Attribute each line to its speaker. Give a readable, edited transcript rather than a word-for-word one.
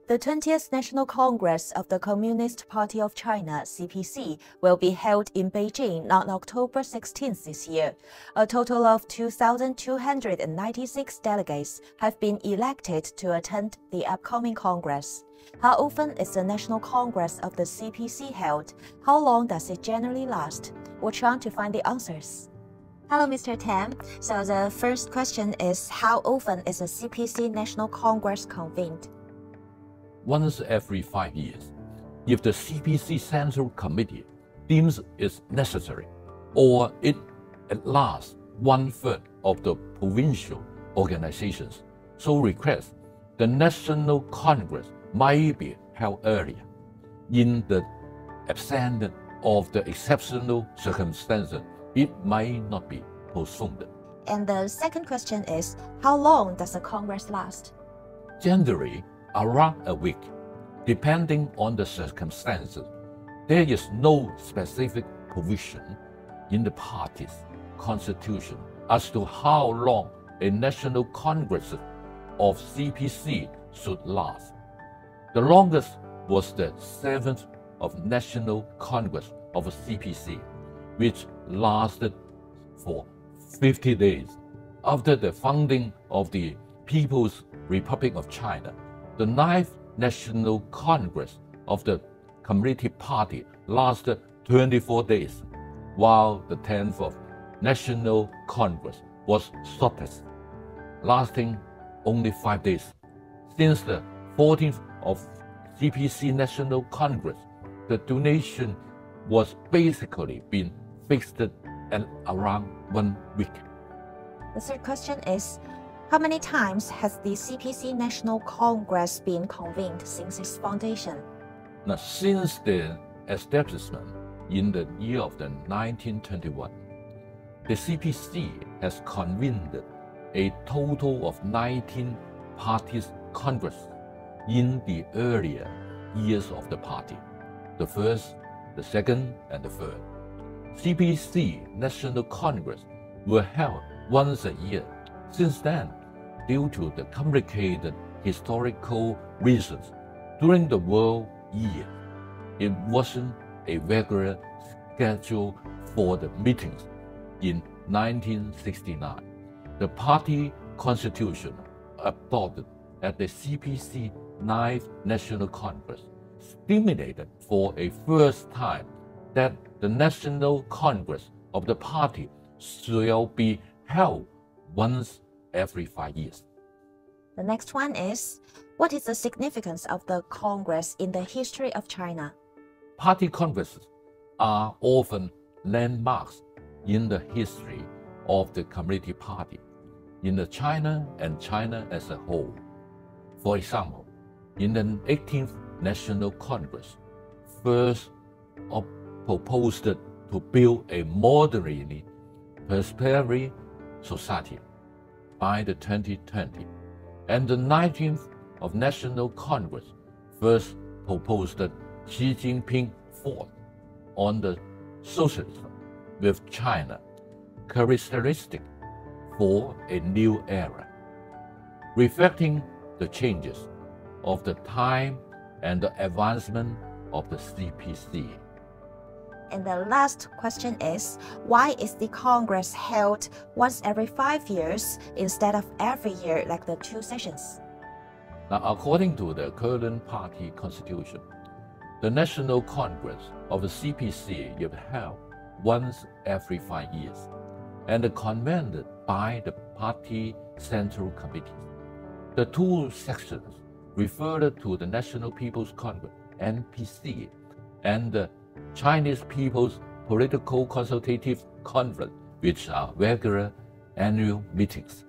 Speaker 1: The 20th National Congress of the Communist Party of China, CPC, will be held in Beijing on October 16th this year. A total of 2,296 delegates have been elected to attend the upcoming Congress. How often is the National Congress of the CPC held? How long does it generally last? We're trying to find the answers. Hello, Mr. Tam. So the first question is, how often is the CPC National Congress convened?
Speaker 2: Once every 5 years, if the CPC Central Committee deems it necessary, or it at last 1/3 of the provincial organizations so request, the National Congress might be held earlier. In the absence of the exceptional circumstances, it might not be postponed.
Speaker 1: And the second question is, how long does the Congress last?
Speaker 2: Generally, around a week, depending on the circumstances. There is no specific provision in the party's constitution as to how long a National Congress of CPC should last. The longest was the 7th of National Congress of CPC, which lasted for 50 days. After the founding of the People's Republic of China, the 9th National Congress of the Communist Party lasted 24 days, while the 10th of National Congress was shortest, lasting only 5 days. Since the 14th of CPC National Congress, the duration was basically been fixed at around 1 week.
Speaker 1: The third question is, how many times has the CPC National Congress been convened since its foundation?
Speaker 2: Now, since the establishment in the year of 1921, the CPC has convened a total of 19 parties Congress in the earlier years of the party, the first, the second, and the third. CPC National Congress were held once a year. Since then, due to the complicated historical reasons, during the World Year, it wasn't a regular schedule for the meetings. In 1969, the party constitution adopted at the CPC 9th National Congress stipulated for a first time that the National Congress of the party shall be held once every 5 years.
Speaker 1: The next one is, what is the significance of the Congress in the history of China?
Speaker 2: Party congresses are often landmarks in the history of the Communist Party, in the China and China as a whole. For example, in the 18th National Congress, first proposed to build a moderately prosperous society by the 2020, and the 19th of National Congress first proposed Xi Jinping fought on the socialism with China, characteristic for a new era, reflecting the changes of the time and the advancement of the CPC.
Speaker 1: And the last question is, why is the Congress held once every 5 years instead of every year like the 2 sessions?
Speaker 2: Now, according to the current party constitution, the National Congress of the CPC is held once every 5 years and convened by the party Central Committee. The 2 sections refer to the National People's Congress, NPC, and the Chinese People's Political Consultative Conference, which are regular annual meetings.